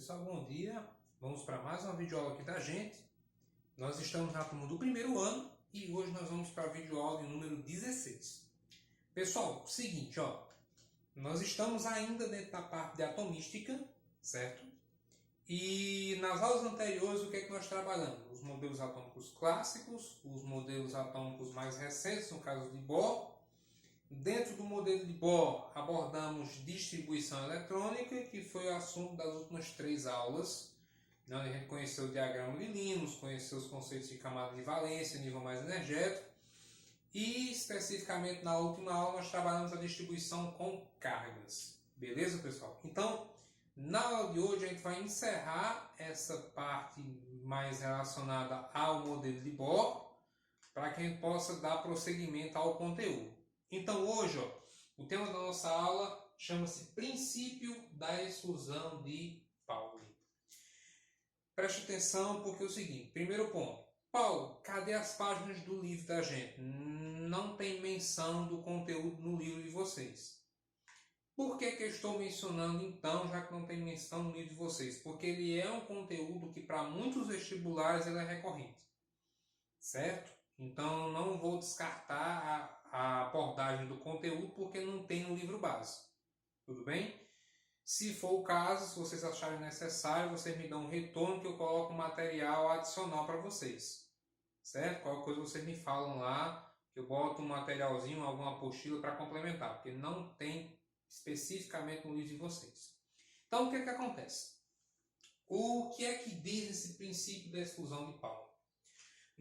Pessoal, bom dia. Vamos para mais uma videoaula aqui da gente. Nós estamos na turma do primeiro ano e hoje nós vamos para a videoaula de número 16. Pessoal, seguinte, nós estamos ainda dentro da parte de atomística, certo? E nas aulas anteriores, o que é que nós trabalhamos? Os modelos atômicos clássicos, os modelos atômicos mais recentes, no caso de Bohr. Dentro do modelo de Bohr, abordamos distribuição eletrônica, que foi o assunto das últimas 3 aulas. A gente conheceu o diagrama de Linus, conheceu os conceitos de camada de valência, nível mais energético. E, especificamente, na última aula, nós trabalhamos a distribuição com cargas. Beleza, pessoal? Então, na aula de hoje, a gente vai encerrar essa parte mais relacionada ao modelo de Bohr, para que a gente possa dar prosseguimento ao conteúdo. Então hoje, o tema da nossa aula chama-se Princípio da Exclusão de Pauli. Preste atenção porque é o seguinte, primeiro ponto. Paulo, cadê as páginas do livro da gente? Não tem menção do conteúdo no livro de vocês. Por que eu estou mencionando então, já que não tem menção no livro de vocês? Porque ele é um conteúdo que para muitos vestibulares ele é recorrente. Certo? Então não vou descartar a abordagem do conteúdo porque não tem no livro base. Tudo bem? Se for o caso, se vocês acharem necessário, vocês me dão um retorno que eu coloco um material adicional para vocês. Certo? Qualquer coisa vocês me falam lá, que eu boto um materialzinho, alguma apostila para complementar, porque não tem especificamente no livro de vocês. Então o que é que acontece? O que é que diz esse princípio da exclusão de Pauli?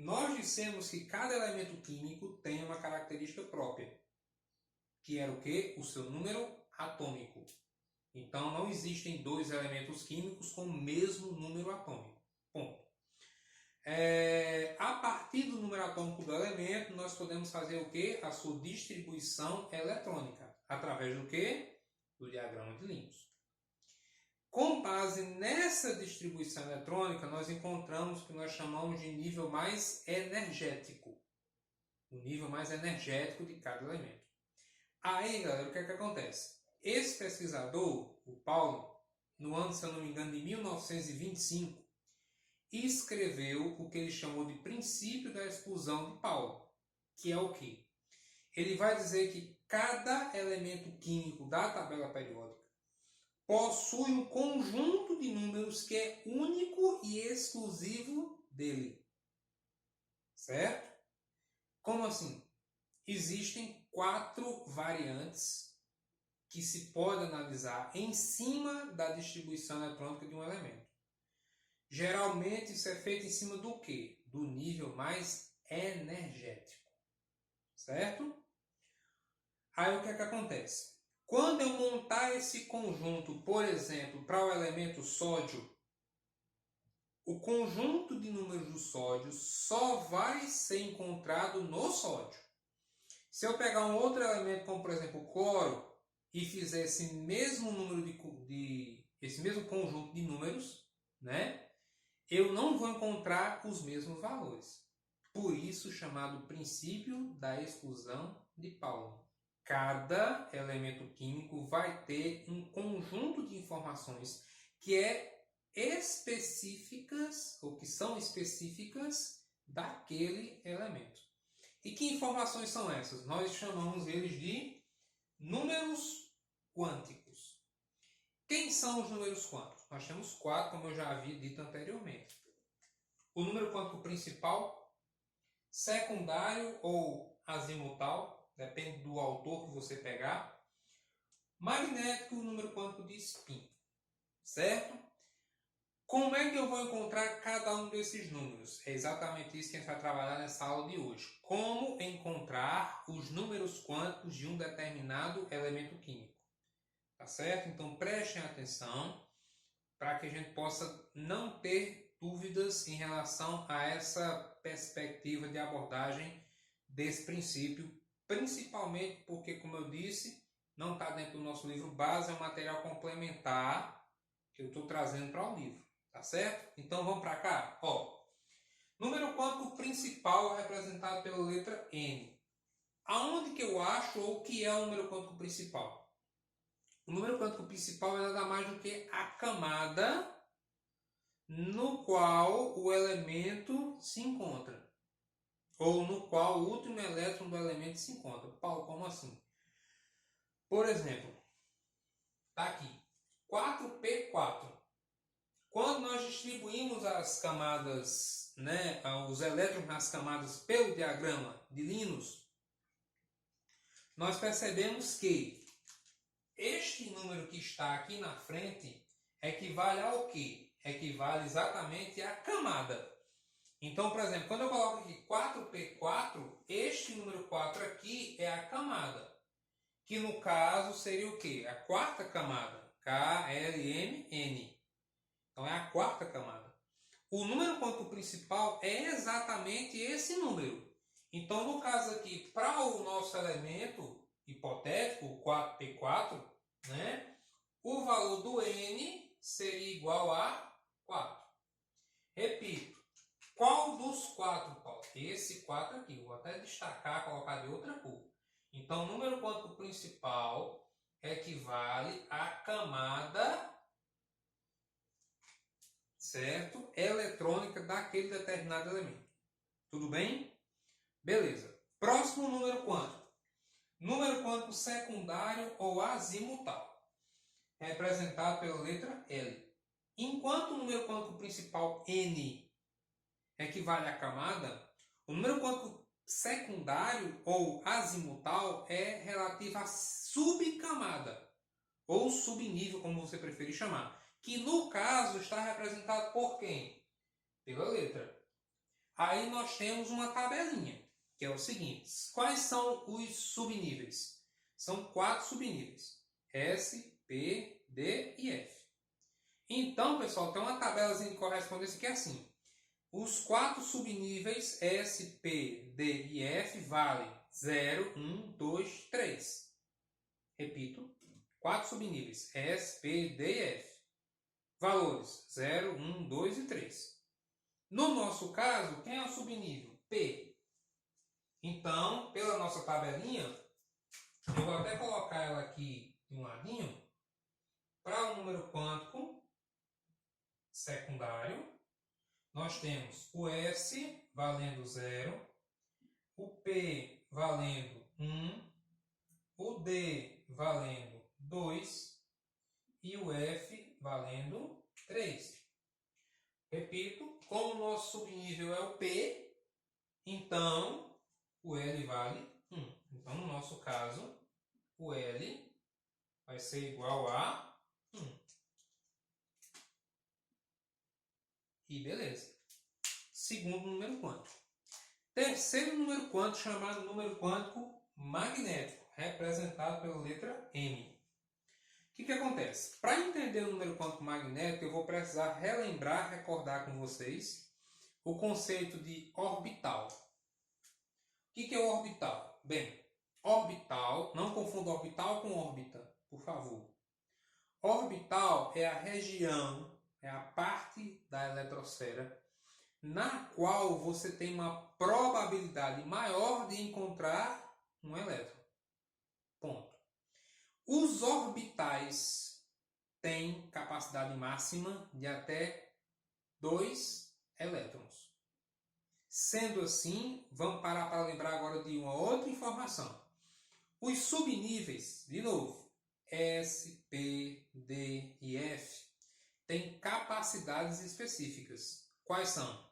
Nós dissemos que cada elemento químico tem uma característica própria, que era o quê? O seu número atômico. Então, não existem 2 elementos químicos com o mesmo número atômico. Ponto. A partir do número atômico do elemento, nós podemos fazer o quê? A sua distribuição eletrônica. Através do quê? Do diagrama de Linus. Com base nessa distribuição eletrônica, nós encontramos o que nós chamamos de nível mais energético. O nível mais energético de cada elemento. Aí, galera, o que é que acontece? Esse pesquisador, o Paulo, no ano, se eu não me engano, de 1925, escreveu o que ele chamou de princípio da exclusão de Pauli, que é o quê? Ele vai dizer que cada elemento químico da tabela periódica possui um conjunto de números que é único e exclusivo dele. Certo? Como assim? Existem 4 variantes que se pode analisar em cima da distribuição eletrônica de um elemento. Geralmente isso é feito em cima do quê? Do nível mais energético. Certo? Aí o que é que acontece? Quando eu montar esse conjunto, por exemplo, para o elemento sódio, o conjunto de números do sódio só vai ser encontrado no sódio. Se eu pegar um outro elemento, como por exemplo o cloro, e fizer esse mesmo número esse mesmo conjunto de números, né, eu não vou encontrar os mesmos valores. Por isso chamado princípio da exclusão de Pauli. Cada elemento químico vai ter um conjunto de informações que são específicas daquele elemento. E que informações são essas? Nós chamamos eles de números quânticos. Quem são os números quânticos? Nós temos 4, como eu já havia dito anteriormente. O número quântico principal, secundário ou azimutal, depende do autor que você pegar. Magnético, o número quântico de spin. Certo? Como é que eu vou encontrar cada um desses números? É exatamente isso que a gente vai trabalhar nessa aula de hoje. Como encontrar os números quânticos de um determinado elemento químico. Tá certo? Então prestem atenção para que a gente possa não ter dúvidas em relação a essa perspectiva de abordagem desse princípio, principalmente porque, como eu disse, não está dentro do nosso livro base, é um material complementar que eu estou trazendo para o livro. Tá certo? Então vamos para cá. Número quântico principal é representado pela letra N. Aonde que eu acho ou o que é o número quântico principal? O número quântico principal é nada mais do que a camada no qual o elemento se encontra. Ou no qual o último elétron do elemento se encontra. Paulo, como assim? Por exemplo, está aqui, 4p4. Quando nós distribuímos as camadas, né, os elétrons nas camadas pelo diagrama de Linus, nós percebemos que este número que está aqui na frente equivale ao quê? Equivale exatamente à camada. Então, por exemplo, quando eu coloco aqui 4p4, este número 4 aqui é a camada. Que no caso seria o quê? A quarta camada. KLMN. Então é a quarta camada. O número quântico principal é exatamente esse número. Então, no caso aqui, para o nosso elemento hipotético, o 4p4, né, o valor do N seria igual a 4. Repito, qual dos 4, Paulo? Esse 4 aqui. Vou até destacar, colocar de outra cor. Então, o número quântico principal equivale à camada, certo, eletrônica daquele determinado elemento. Tudo bem? Beleza. Próximo número quântico. Número quântico secundário ou azimutal, representado pela letra L. Enquanto o número quântico principal N equivale à camada, o número quântico secundário ou azimutal é relativo à subcamada, ou subnível, como você preferir chamar, que no caso está representado por quem? Pela letra. Aí nós temos uma tabelinha, que é o seguinte: quais são os subníveis? São 4 subníveis: S, P, D e F. Então, pessoal, tem uma tabelazinha de correspondência que é assim: os 4 subníveis S, P, D e F valem 0, 1, 2, 3. Repito, 4 subníveis S, P, D e F. Valores 0, 1, 2 e 3. No nosso caso, quem é o subnível? P. Então, pela nossa tabelinha, eu vou até colocar ela aqui de um ladinho. Para o número quântico secundário, nós temos o S valendo 0, o P valendo 1, o D valendo 2 e o F valendo 3. Repito, como o nosso subnível é o P, então o L vale 1. Então, no nosso caso, o L vai ser igual a 1. E beleza. Segundo número quântico. Terceiro número quântico, chamado número quântico magnético, representado pela letra M. O que acontece? Para entender o número quântico magnético, eu vou precisar relembrar, recordar com vocês o conceito de orbital. O que é o orbital? Bem, orbital, não confunda orbital com órbita, por favor. Orbital é a região, é a parte da eletrosfera na qual você tem uma probabilidade maior de encontrar um elétron. Ponto. Os orbitais têm capacidade máxima de até 2 elétrons. Sendo assim, vamos parar para lembrar agora de uma outra informação. Os subníveis, de novo, S, P, D e F, têm capacidades específicas. Quais são?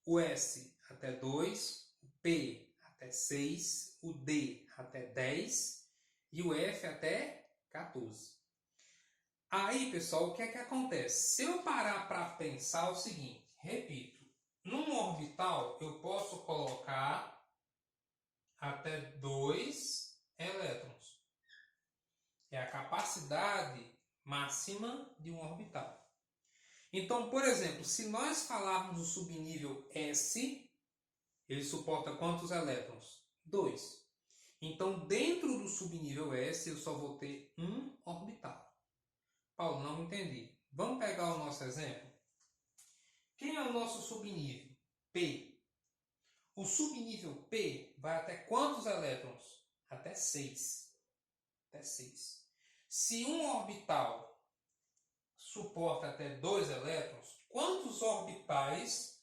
O S até 2, o P até 6, o D até 10 e o F até 14. Aí, pessoal, o que é que acontece? Se eu parar para pensar o seguinte, repito, num orbital eu posso colocar até 2 elétrons. É a capacidade máxima de um orbital. Então, por exemplo, se nós falarmos do subnível S, ele suporta quantos elétrons? 2. Então, dentro do subnível S, eu só vou ter um orbital. Paulo, não entendi. Vamos pegar o nosso exemplo? Quem é o nosso subnível? P. O subnível P vai até quantos elétrons? Até 6. Até 6. Se um orbital suporta até 2 elétrons, quantos orbitais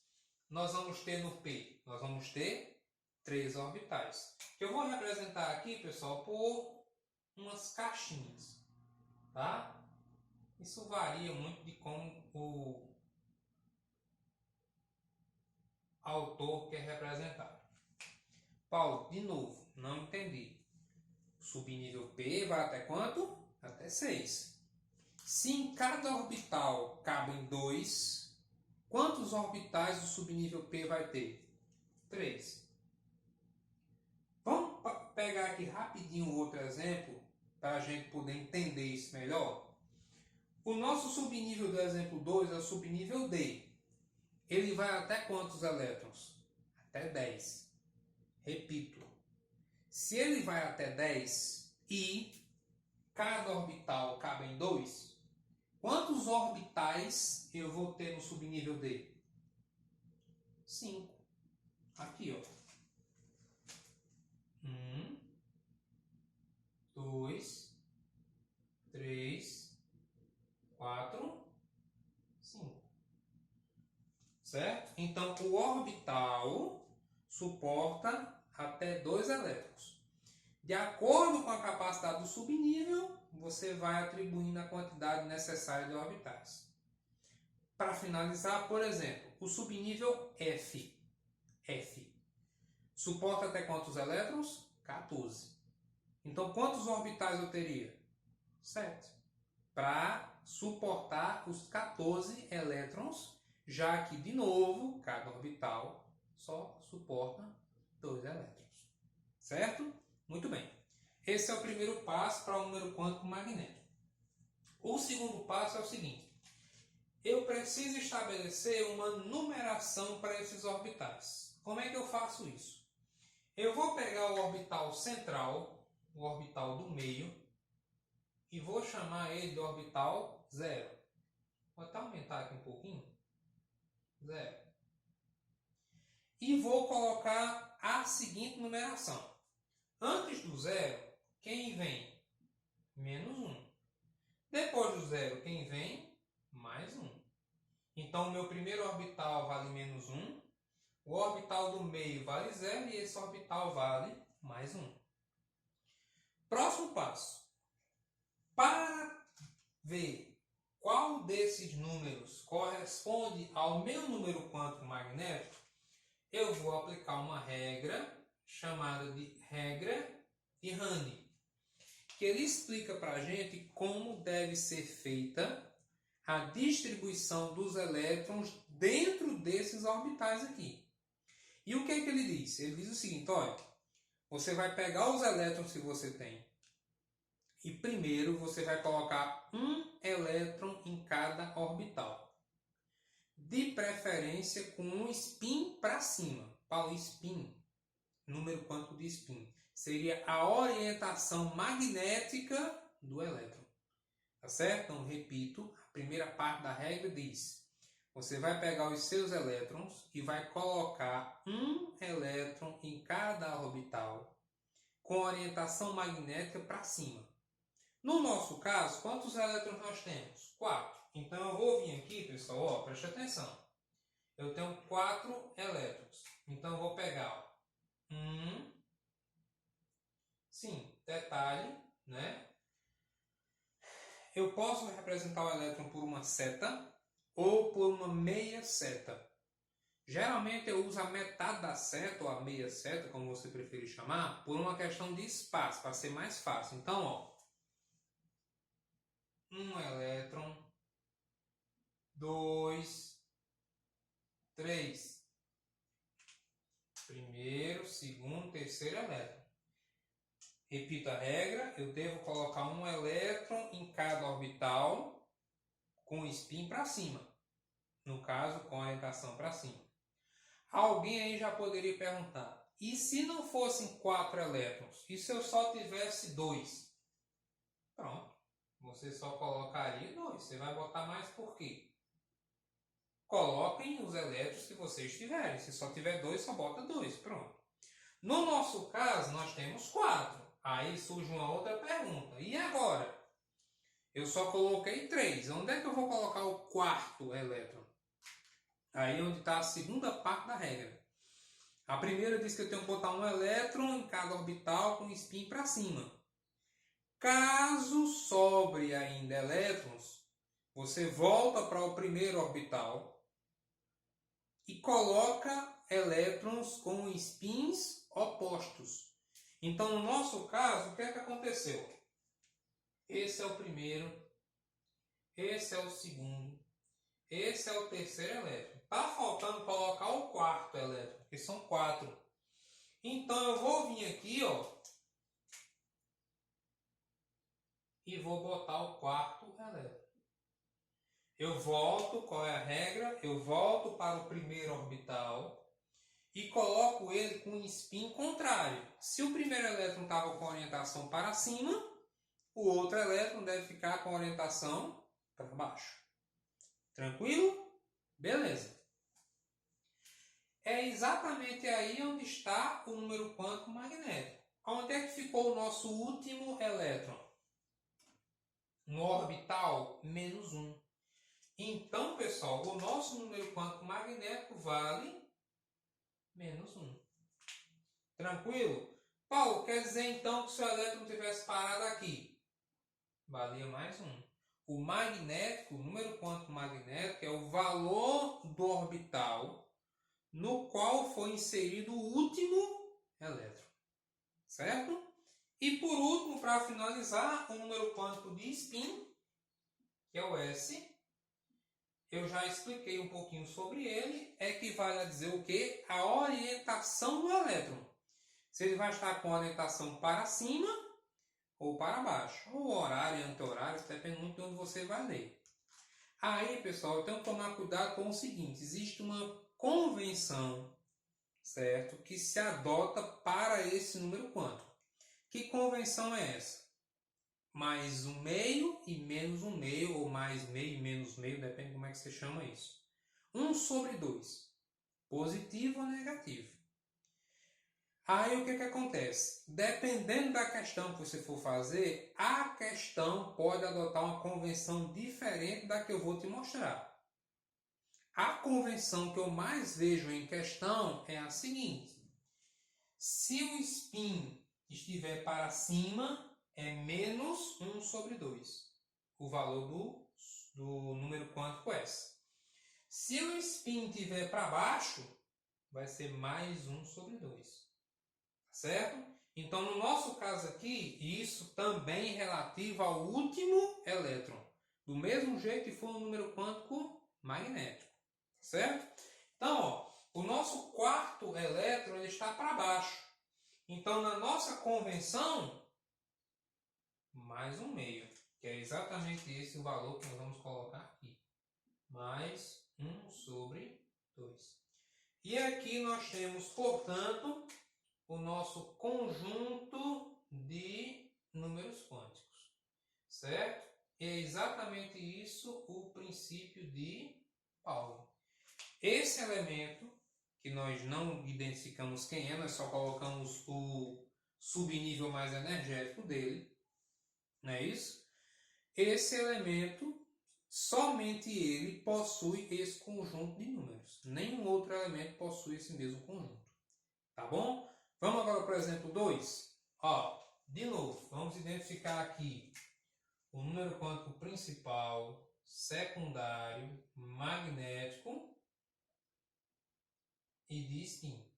nós vamos ter no P? Nós vamos ter 3 orbitais. Eu vou representar aqui, pessoal, por umas caixinhas, tá? Isso varia muito de como o autor quer representar. Paulo, de novo, não entendi. O subnível P vai até quanto? Até 6. Se em cada orbital cabem 2, quantos orbitais o subnível P vai ter? 3. Vamos pegar aqui rapidinho outro exemplo para a gente poder entender isso melhor. O nosso subnível do exemplo 2 é o subnível D. Ele vai até quantos elétrons? Até 10. Repito, se ele vai até 10 e cada orbital cabe em 2, quantos orbitais eu vou ter no subnível D? 5. Aqui, ó. 1, 2, 3, 4, 5. Certo? Então, o orbital suporta até 2 elétrons. De acordo com a capacidade do subnível, você vai atribuindo a quantidade necessária de orbitais. Para finalizar, por exemplo, o subnível F. Suporta até quantos elétrons? 14. Então, quantos orbitais eu teria? 7. Para suportar os 14 elétrons, já que, de novo, cada orbital só suporta 2 elétrons. Certo? Muito bem. Esse é o primeiro passo para o número quântico magnético. O segundo passo é o seguinte. Eu preciso estabelecer uma numeração para esses orbitais. Como é que eu faço isso? Eu vou pegar o orbital central, o orbital do meio, e vou chamar ele de orbital 0. Vou até aumentar aqui um pouquinho. 0. E vou colocar a seguinte numeração. Antes do 0, quem vem? Menos 1. Depois do 0, quem vem? Mais 1. Então, o meu primeiro orbital vale menos 1. O orbital do meio vale 0 e esse orbital vale mais 1. Próximo passo. Para ver qual desses números corresponde ao meu número quântico magnético, eu vou aplicar uma regra chamada de regra de Randi, que ele explica para a gente como deve ser feita a distribuição dos elétrons dentro desses orbitais aqui. E o que é que ele diz? Ele diz o seguinte, olha, você vai pegar os elétrons que você tem e primeiro você vai colocar um elétron em cada orbital. De preferência com um spin para cima. Para o spin, número quântico de spin, seria a orientação magnética do elétron. Tá certo? Então, repito, a primeira parte da regra diz: você vai pegar os seus elétrons e vai colocar um elétron em cada orbital com orientação magnética para cima. No nosso caso, quantos elétrons nós temos? 4. Então, eu vou vir aqui, pessoal, ó, preste atenção. Eu tenho 4 elétrons. Então, eu vou pegar 1. Sim, detalhe, né? Eu posso representar o elétron por uma seta ou por uma meia seta. Geralmente eu uso a metade da seta ou a meia seta, como você preferir chamar, por uma questão de espaço, para ser mais fácil. Então, ó, um elétron, 2, 3. Primeiro, segundo, terceiro elétron. Repito a regra, eu devo colocar um elétron em cada orbital com spin para cima. No caso, com orientação para cima. Alguém aí já poderia perguntar, e se não fossem 4 elétrons? E se eu só tivesse 2? Pronto, você só colocaria 2. Você vai botar mais por quê? Coloquem os elétrons que vocês tiverem. Se só tiver 2, só bota 2. Pronto. No nosso caso, nós temos 4. Aí surge uma outra pergunta. E agora? Eu só coloquei 3. Onde é que eu vou colocar o quarto elétron? Aí é onde está a segunda parte da regra. A primeira diz que eu tenho que botar um elétron em cada orbital com spin para cima. Caso sobre ainda elétrons, você volta para o primeiro orbital e coloca elétrons com spins opostos. Então, no nosso caso, o que é que aconteceu? Esse é o primeiro, esse é o segundo, esse é o terceiro elétron. Está faltando colocar o quarto elétron, que são 4. Então, eu vou vir aqui, ó, e vou botar o quarto elétron. Eu volto, qual é a regra? Eu volto para o primeiro orbital e coloco ele com spin contrário. Se o primeiro elétron estava com orientação para cima, o outro elétron deve ficar com orientação para baixo. Tranquilo? Beleza. É exatamente aí onde está o número quântico magnético. Onde é que ficou o nosso último elétron? No orbital -1. Então, pessoal, o nosso número quântico magnético vale -1. Tranquilo? Paulo, quer dizer então que se o elétron tivesse parado aqui, valia mais 1. O magnético, o número quântico magnético, é o valor do orbital no qual foi inserido o último elétron. Certo? E por último, para finalizar, o número quântico de spin, que é o S. Eu já expliquei um pouquinho sobre ele, equivale a dizer o quê? A orientação do elétron. Se ele vai estar com orientação para cima ou para baixo. Ou horário e anti-horário, depende muito de onde você vai ler. Aí, pessoal, eu tenho que tomar cuidado com o seguinte. Existe uma convenção, certo? Que se adota para esse número quântico. Que convenção é essa? Mais 1/2 e menos 1/2, ou mais meio e menos meio, depende de como é que você chama isso. 1/2. Positivo ou negativo. Aí o que acontece? Dependendo da questão que você for fazer, a questão pode adotar uma convenção diferente da que eu vou te mostrar. A convenção que eu mais vejo em questão é a seguinte. Se o spin estiver para cima, é menos 1/2. O valor do número quântico S. Se o spin estiver para baixo, vai ser mais 1/2. Certo? Então, no nosso caso aqui, isso também é relativo ao último elétron. Do mesmo jeito que foi o número quântico magnético. Certo? Então, ó, o nosso quarto elétron ele está para baixo. Então, na nossa convenção, mais 1/2. Que é exatamente esse o valor que nós vamos colocar aqui. Mais 1/2. E aqui nós temos, portanto, o nosso conjunto de números quânticos, certo? É exatamente isso o princípio de Pauli. Esse elemento, que nós não identificamos quem é, nós só colocamos o subnível mais energético dele, não é isso? Esse elemento, somente ele possui esse conjunto de números. Nenhum outro elemento possui esse mesmo conjunto. Tá bom? Vamos agora para o exemplo 2. Ó, de novo, vamos identificar aqui o número quântico principal, secundário, magnético e de spin.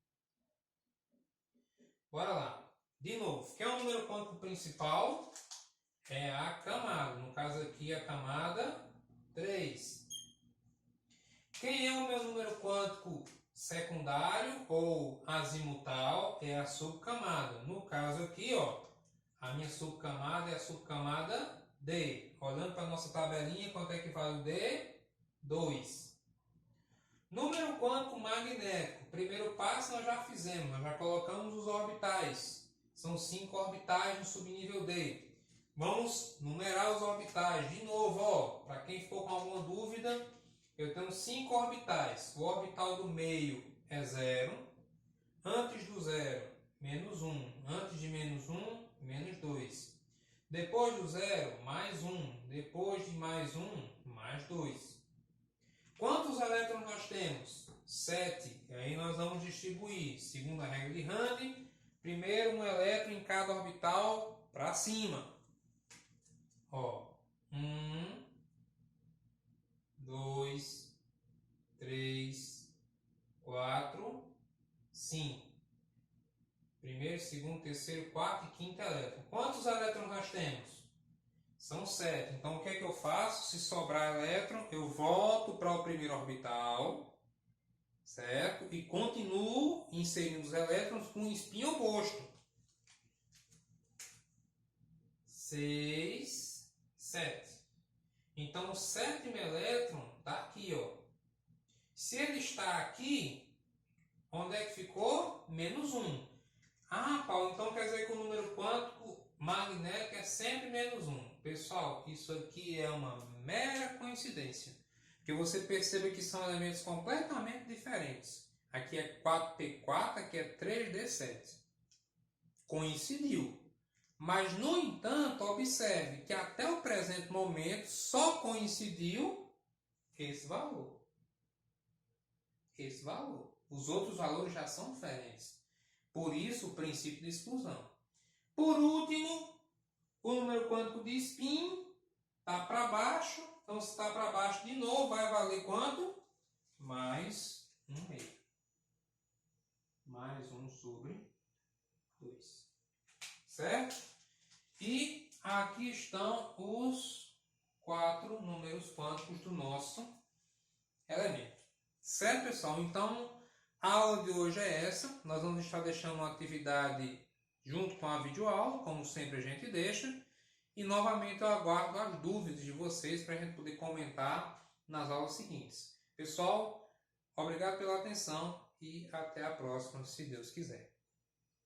Bora lá. De novo, quem é o número quântico principal? É a camada. No caso aqui, a camada 3. Quem é o meu número quântico secundário ou azimutal? É a subcamada. No caso aqui, ó, a minha subcamada é a subcamada D. Olhando para a nossa tabelinha, quanto é que vale o D? 2. Número quântico magnético. Primeiro passo nós já fizemos, nós já colocamos os orbitais. São 5 orbitais no subnível D. Vamos numerar os orbitais. De novo, ó, para quem ficou com alguma dúvida, eu tenho 5 orbitais. O orbital do meio é 0. Antes do 0, menos 1. Antes de menos 1, menos 2. Depois do 0, mais 1. Depois de mais 1, mais 2. Quantos elétrons nós temos? 7. E aí nós vamos distribuir, segundo a regra de Hahn, primeiro um elétron em cada orbital para cima. Ó, 1, 2, 3, 4, 5. Primeiro, segundo, terceiro, quarto e quinto elétron. Quantos elétrons nós temos? São 7. Então, o que é que eu faço? Se sobrar elétron, eu volto para o primeiro orbital, certo? E continuo inserindo os elétrons com o spin oposto. 6, 7. Então, o sétimo elétron está aqui, ó. Se ele está aqui, onde é que ficou? Menos 1. Ah, Paulo, então quer dizer que o número quântico magnético é sempre menos 1. Pessoal, isso aqui é uma mera coincidência. Porque você perceba que são elementos completamente diferentes. Aqui é 4P4, aqui é 3D7. Coincidiu. Mas, no entanto, observe que até o presente momento só coincidiu esse valor. Esse valor. Os outros valores já são diferentes. Por isso, o princípio de exclusão. Por último, o número quântico de spin está para baixo. Então, se está para baixo de novo, vai valer quanto? Mais 1 meio. Mais 1 sobre 2. Certo? E aqui estão os 4 números quânticos do nosso elemento. Certo, pessoal? Então, a aula de hoje é essa. Nós vamos estar deixando uma atividade junto com a videoaula, como sempre a gente deixa. E novamente eu aguardo as dúvidas de vocês para a gente poder comentar nas aulas seguintes. Pessoal, obrigado pela atenção e até a próxima, se Deus quiser.